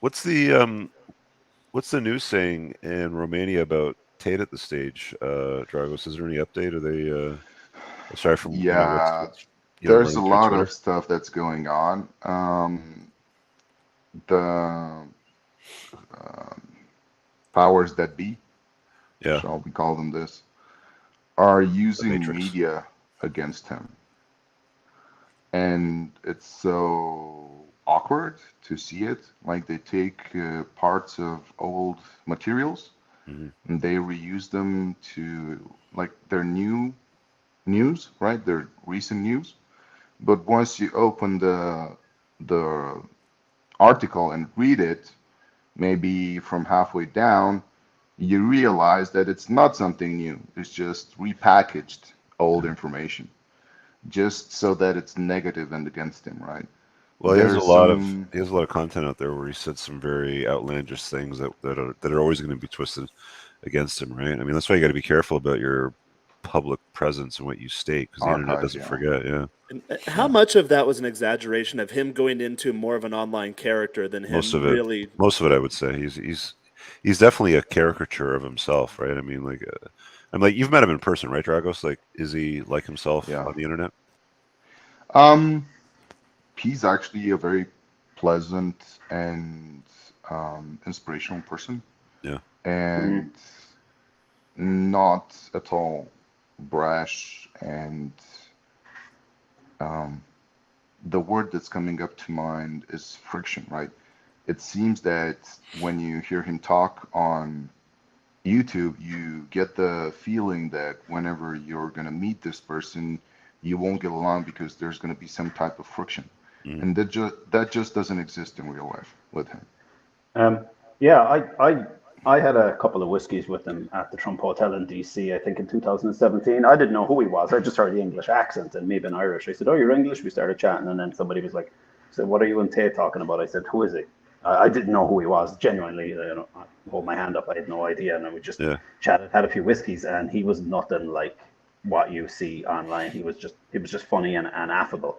What's the news saying in Romania about Tate at the stage? Dragos, is there any update? Are they aside from Yeah, what's there's a running through lot of Twitter? stuff that's going on. The um, powers that be, Yeah, shall we call them this, are the using Matrix. media against him. And it's so awkward to see it. Like they take parts of old materials Hmm. and they reuse them to like their new news, right? Their recent news. But once you open the article and read it, maybe from halfway down, you realize that it's not something new. It's just repackaged old information, just so that it's negative and against him, right? Well, There's some, he has a lot of content out there where he said some very outlandish things that are always going to be twisted against him, right? I mean, that's why you got to be careful about your public presence and what you state because the internet archive, doesn't yeah, forget. Yeah, And how yeah. much of that was an exaggeration of him going into more of an online character than most him of it, really? I would say he's definitely a caricature of himself, right? I mean, like, I'm like you've met him in person, right, Dragos? Like, is he like himself Yeah. on the internet? Um, he's actually a very pleasant and inspirational person, Yeah, and not at all brash. And um, the word that's coming up to mind is friction, right? It seems that when you hear him talk on YouTube, you get the feeling that whenever you're going to meet this person, you won't get along because there's going to be some type of friction. mm, And that just doesn't exist in real life with him. Um, yeah, I had a couple of whiskeys with him at the Trump Hotel in DC, I think in 2017. I didn't know who he was. I just heard the English accent and me being Irish. I said, "Oh, you're English?" We started chatting, and then somebody was like, "said What are you and Tate talking about?" I said, "Who is he?" I didn't know who he was. Genuinely, I hold my hand up. I had no idea, and then we just yeah, chatted, had a few whiskeys, and he was nothing like what you see online. He was just funny and affable.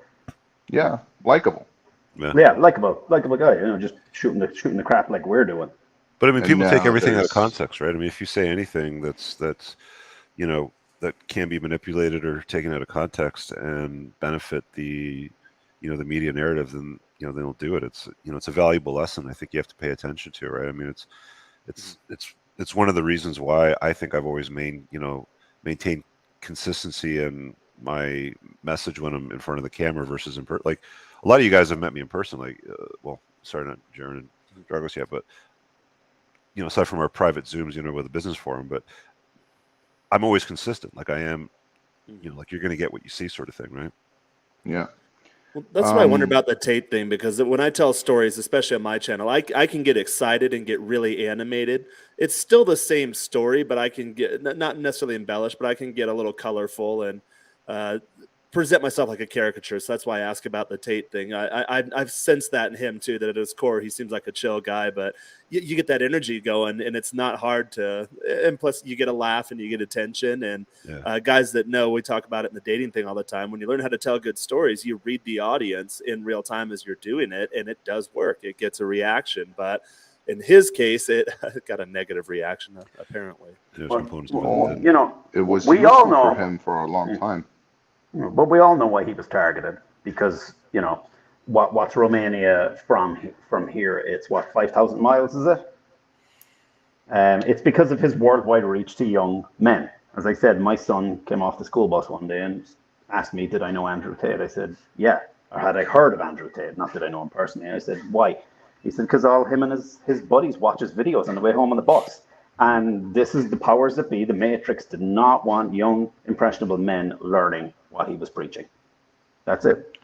Yeah, likable. yeah. Yeah, likable guy. Just shooting the crap like we're doing. But I mean, And people take now everything out of there's, context, right? I mean, if you say anything that's you know that can be manipulated or taken out of context and benefit the media narrative, then they don't do it. It's a valuable lesson. I think you have to pay attention to, right? I mean, it's it's it's one of the reasons why I think I've always maintained consistency in my message when I'm in front of the camera versus in person. Like a lot of you guys have met me in person. Like, well, sorry, not Jaron and Dragos yet, but aside from our private Zooms, with a business forum, but I'm always consistent. Like I am, Mhm. like you're going to get what you see, sort of thing, right? yeah. Well, that's what I wonder Um, about the Tate thing because when I tell stories, especially on my channel, I can get excited and get really animated. It's still the same story, but I can get not necessarily embellished, but I can get a little colorful and uh, present myself like a caricature. So that's why I ask about the Tate thing. I've sensed that in him too. That at his core, he seems like a chill guy, but you get that energy going, and it's not hard to. And plus, you get a laugh and you get attention, and Yeah. guys that know, we talk about it in the dating thing all the time. When you learn how to tell good stories, you read the audience in real time as you're doing it, and it does work. It gets a reaction, but in his case, it got a negative reaction apparently. There's Well, components of it that well, didn't. you know, it was we all useful for know, him for a long time. but we all know why he was targeted because what's Romania from here? It's what 5,000 miles, is it? It's because of his worldwide reach to young men. As I said, my son came off the school bus one day and asked me, "Did I know Andrew Tate?" I said, "Yeah." Or had I heard of Andrew Tate? Not that I know him personally. I said, "Why?" He said, "Because all him and his buddies watch his videos on the way home on the bus." Mhm. And this is the powers that be. The Matrix did not want young, impressionable men learning what he was preaching. That's it.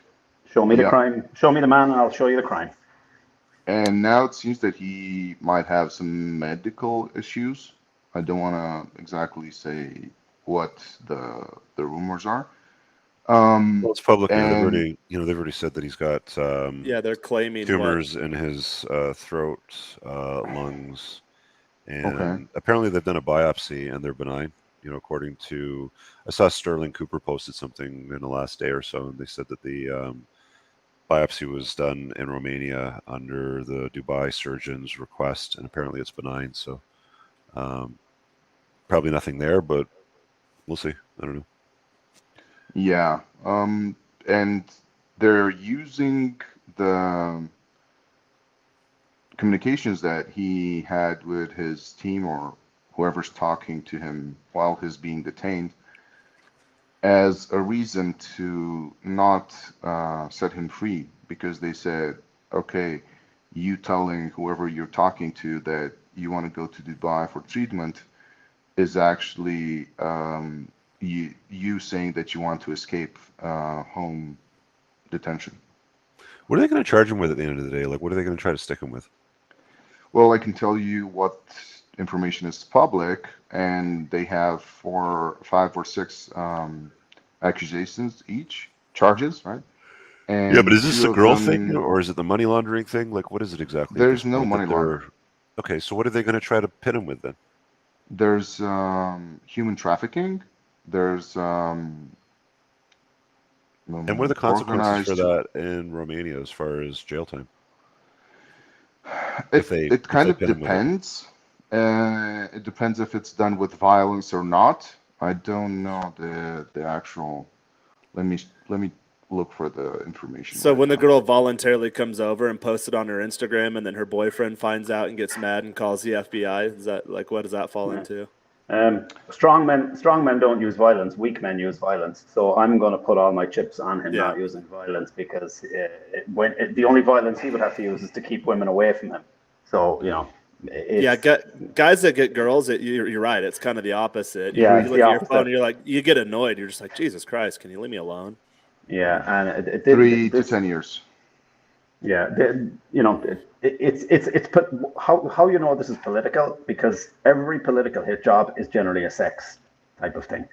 Show me the Yeah. crime. Show me the man, and I'll show you the crime. And now it seems that he might have some medical issues. I don't want to exactly say what the rumors are. Well, Um, it's public now. and They've already said that he's got Yeah, they're claiming what. tumors in his throat, lungs, okay, and apparently they've done a biopsy and they're benign. According to I saw Sterling Cooper posted something in the last day or so, and they said that the biopsy was done in Romania under the Dubai surgeon's request, and apparently it's benign. So probably nothing there, but we'll see. I don't know. Yeah. And they're using the communications that he had with his team or whoever's talking to him while he's being detained as a reason to not set him free, because they said, okay, you telling whoever you're talking to that you want to go to Dubai for treatment is actually you saying that you want to escape home detention. What are they going to charge him with at the end of the day? Like, what are they going to try to stick him with? Well, I can tell you what information is public, and they have 5 or 6 accusations each, charges, right? Yeah, but And is this 2 the of girl thing, them, or is it the money laundering thing? Like, what is it exactly at there's this no point money that they're... laundering. Okay, so what are they going to try to pin him with then? There's human trafficking. There's And what are the consequences for organized. that in Romania as far as jail time? It kind of pin him with it? depends. It depends if it's done with violence or not. I don't know the actual. Let me look for the information So right when the now. girl voluntarily comes over and posts it on her Instagram, and then her boyfriend finds out and gets mad and calls the FBI, is that like what does that fall into? Strong men don't use violence. Weak men use violence. So I'm going to put all my chips on him Yeah. not using violence, because the only violence he would have to use is to keep women away from him. So guys that get girls, you're right. It's kind of the opposite. Yeah, You it's look the at your opposite. phone and you're like, you get annoyed. You're just like, Jesus Christ, can you leave me alone? Yeah, and 3 to 10 years. Yeah, it's how you know this is political, because every political hit job is generally a sex type of thing.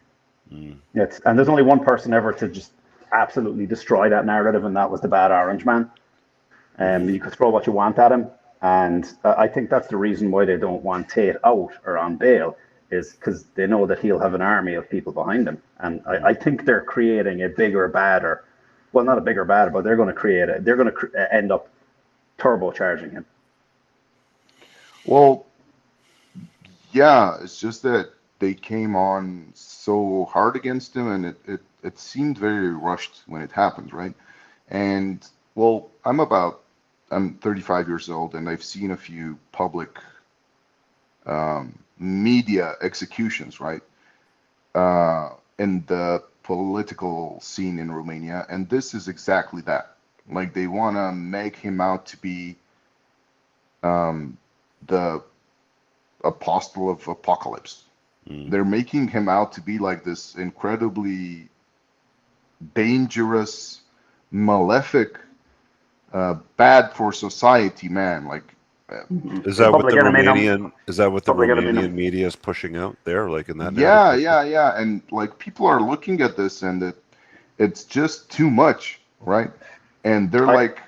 And there's only one person ever to just absolutely destroy that narrative, and that was the bad orange man. You could throw what you want at him, and I think that's the reason why they don't want Tate out or on bail, is because they know that he'll have an army of people behind him, and I think they're creating a bigger, badder. Well, not a bigger, badder, but they're going to create it. They're going to end up turbocharging him. Well, yeah, it's just that they came on so hard against him, and it seemed very rushed when it happened, right? And well, I'm 35 years old, and I've seen a few public media executions, right? In the political scene in Romania, and this is exactly that. Like, they want to make him out to be the apostle of apocalypse. They're making him out to be like this incredibly dangerous, malefic, bad for society man. Like, Is that what the Probably gonna Romanian media is pushing out there, like in that yeah, narrative? yeah, and like people are looking at this, and it's just too much, right? And they're like,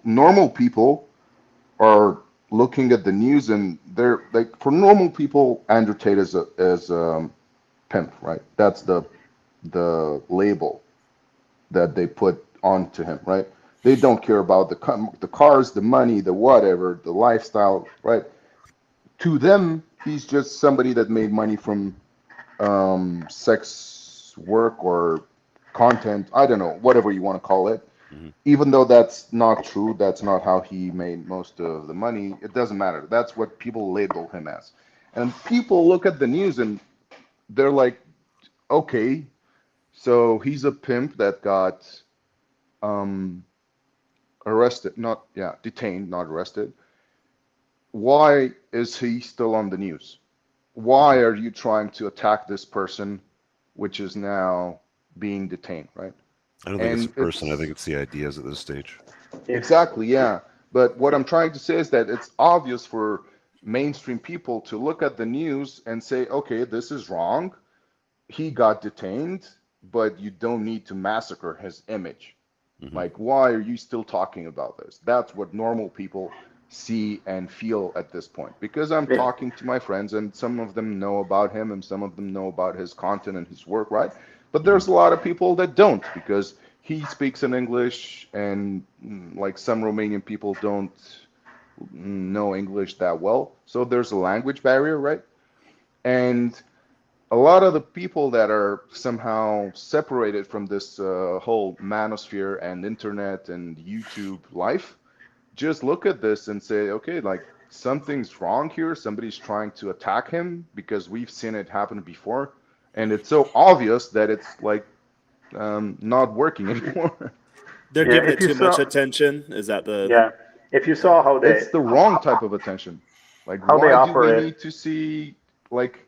normal people are looking at the news, and they're like, for normal people, Andrew Tate is a pimp, right? That's the label that they put onto him, right? They don't care about the cars, the money, the whatever, the lifestyle, right? To them, he's just somebody that made money from sex work or content. I don't know, whatever you want to call it. Even though that's not true, that's not how he made most of the money. It doesn't matter. That's what people label him as. And people look at the news and they're like, okay, so he's a pimp that got arrested, detained, not arrested. Why is he still on the news? Why are you trying to attack this person, which is now being detained, right? I don't think it's a person. I think it's the ideas at this stage. Exactly, yeah. But what I'm trying to say is that it's obvious for mainstream people to look at the news and say, okay, this is wrong. He got detained, but you don't need to massacre his image. Like, why are you still talking about this? That's what normal people see and feel at this point. Because I'm talking to my friends, and some of them know about him, and some of them know about his content and his work, right? But there's a lot of people that don't, because he speaks in English, and like some Romanian people don't know English that well, so there's a language barrier, right? And a lot of the people that are somehow separated from this whole manosphere and internet and YouTube life just look at this and say, okay, like something's wrong here. Somebody's trying to attack him because we've seen it happen before. And it's so obvious that it's like not working anymore. They're Yeah, giving if it you too much saw- attention. Is that the? Yeah. If you saw how they It's the wrong type of attention. Like, How they why do we operate. need to see, like,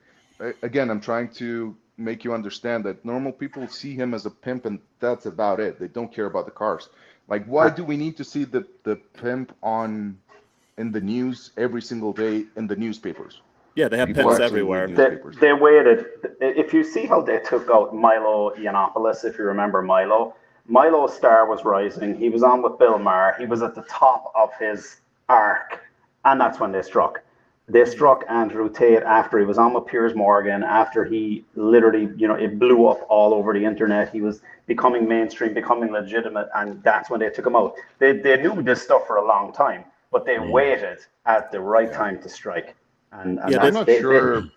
again, I'm trying to make you understand that normal people see him as a pimp and that's about it. They don't care about the cars. Like, why do we need to see the pimp in the news every single day in the newspapers? Yeah, they have People pimps actually read everywhere. newspapers. They waited. If you see how they took out Milo Yiannopoulos, if you remember Milo's star was rising. He was on with Bill Maher. He was at the top of his arc, and that's when they struck. They struck Andrew Tate after he was on with Piers Morgan, after he literally, it blew up all over the internet. He was becoming mainstream, becoming legitimate, and that's when they took him out. They knew this stuff for a long time, but they waited at the right time to strike. And Yeah, I'm not sure. I'm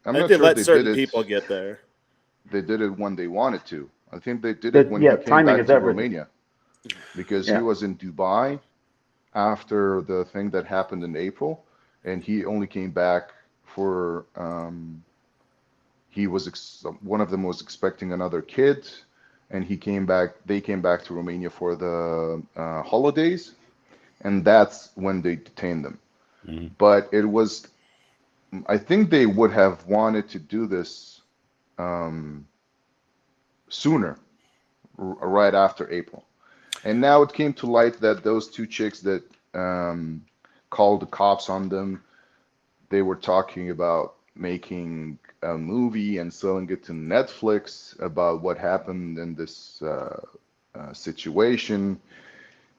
I not think they sure let they certain did it. people get there. They did it when they wanted to. I think they did it when he came timing back is to everything. Romania, because he was in Dubai after the thing that happened in April, and he only came back for one of them was expecting another kid, and he came back. They came back to Romania for the holidays, and that's when they detained them. But it was, I think they would have wanted to do this sooner, right after April. And now it came to light that those two chicks that called the cops on them, they were talking about making a movie and selling it to Netflix about what happened in this situation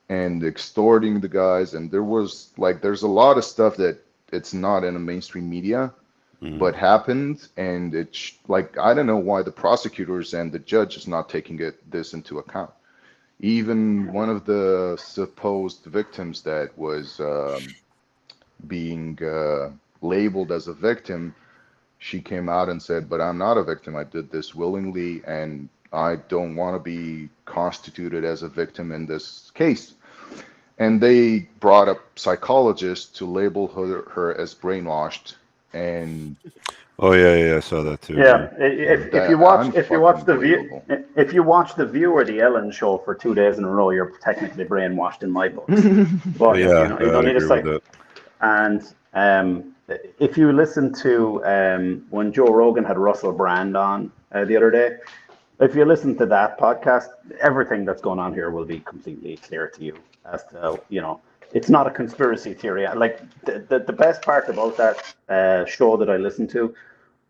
and extorting the guys. And there's a lot of stuff that it's not in the mainstream media, but happened. And it's like, I don't know why the prosecutors and the judge is not taking this into account. Even one of the supposed victims that was being labeled as a victim, she came out and said, but I'm not a victim. I did this willingly, and I don't want to be constituted as a victim in this case. And they brought up psychologists to label her as brainwashed. And Oh yeah, I saw that too. Yeah, if you watch unbelievable. if you watch the View or the Ellen Show for 2 days in a row, you're technically brainwashed in my book. But Yeah, you don't I need a agree psych. with that. And if you listen to when Joe Rogan had Russell Brand on the other day, if you listen to that podcast, everything that's going on here will be completely clear to you as to, it's not a conspiracy theory. Like the best part about that show that I listened to,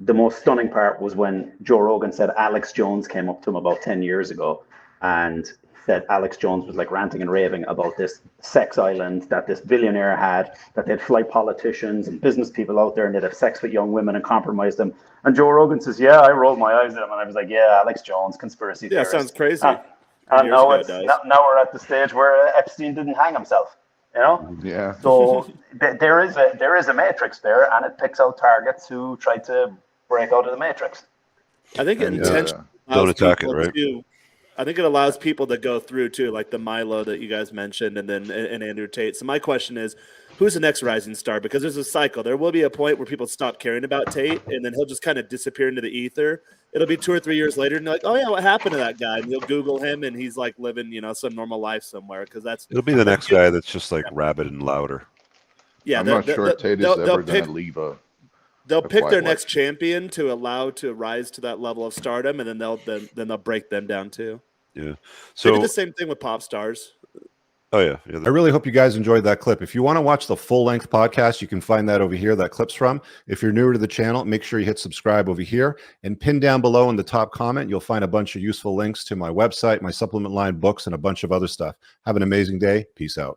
the most stunning part was when Joe Rogan said Alex Jones came up to him about 10 years ago and said Alex Jones was like ranting and raving about this sex island that this billionaire had, that they'd fly politicians and business people out there and they'd have sex with young women and compromise them. And Joe Rogan says, yeah, I rolled my eyes at him and I was like, yeah, Alex Jones, conspiracy Yeah, theorist. sounds crazy. And now Years ago, now we're at the stage where Epstein didn't hang himself, Yeah. So there is a matrix there, and it picks out targets who try to break out of the matrix. I think it intentionally don't allows attack it, people right? I think it allows people to go through too, like the Milo that you guys mentioned, and then and Andrew Tate. So my question is, who's the next rising star? Because there's a cycle. There will be a point where people stop caring about Tate, and then he'll just kind of disappear into the ether. It'll be 2 or 3 years later, and you're like, oh yeah, what happened to that guy? And you'll Google him, and he's like living, some normal life somewhere. Because It'll be the next guy that's just like rabid and louder. Yeah, I'm not sure Tate is ever going to leave a. They'll pick their quiet next life. champion to allow to rise to that level of stardom, and then they'll break them down too. Yeah. They So did the same thing with pop stars. Oh yeah. I really hope you guys enjoyed that clip. If you want to watch the full-length podcast, you can find that over here, that clip's from. If you're newer to the channel, make sure you hit subscribe over here and pin down below in the top comment. You'll find a bunch of useful links to my website, my supplement line, books, and a bunch of other stuff. Have an amazing day. Peace out.